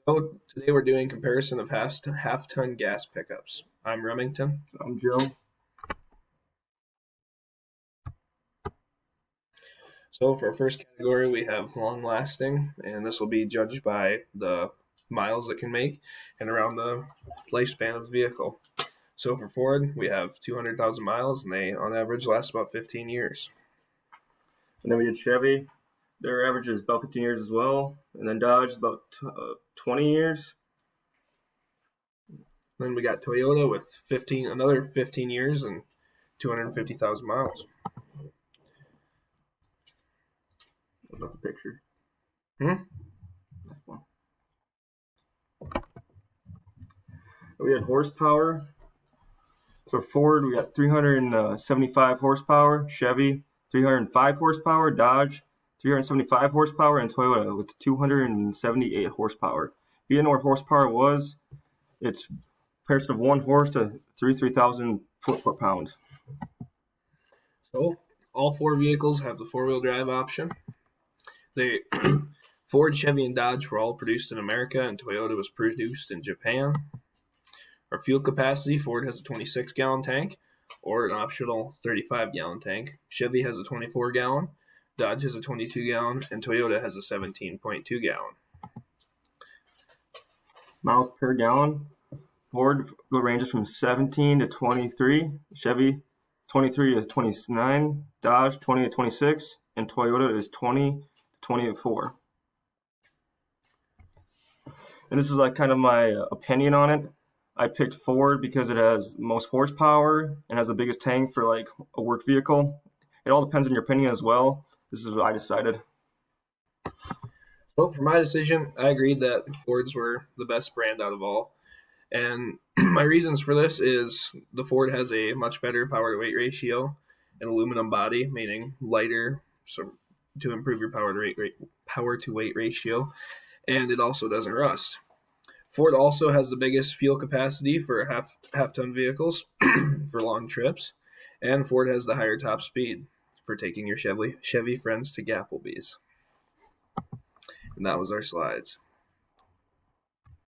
So today we're doing comparison of half-ton gas pickups. I'm Remington. I'm Joe. So for our first category, we have long-lasting, and this will be judged by the miles it can make and around the lifespan of the vehicle. So for Ford, we have 200,000 miles, and they on average last about 15 years. And then we did Chevy. Their average is about 15 years as well. And then Dodge is about 20 years. Then we got Toyota with another 15 years and 250,000 miles. That's a picture. That's one. We had horsepower. So Ford, we got 375 horsepower. Chevy, 305 horsepower. Dodge, 375 horsepower. And Toyota with 278 horsepower. If you didn't know what horsepower was, it's comparison of 1 horse to 3,000 foot-pound. So all four vehicles have the four-wheel drive option. Ford, Chevy, and Dodge were all produced in America, and Toyota was produced in Japan. Our fuel capacity, Ford has a 26-gallon tank or an optional 35-gallon tank. Chevy has a 24-gallon, Dodge has a 22-gallon, and Toyota has a 17.2-gallon. Miles per gallon. Ford ranges from 17 to 23, Chevy 23 to 29, Dodge 20 to 26, and Toyota is 20 to 24. And this is like kind of my opinion on it. I picked Ford because it has most horsepower and has the biggest tank for like a work vehicle. It all depends on your opinion as well. This is what I decided. Well, for my decision, I agreed that Fords were the best brand out of all. And my reasons for this is the Ford has a much better power-to-weight ratio, an aluminum body, meaning lighter, so to improve your power-to-weight ratio, and it also doesn't rust. Ford also has the biggest fuel capacity for half-ton vehicles for long trips, and Ford has the higher top speed for taking your Chevy friends to Gapplebee's. And that was our slides.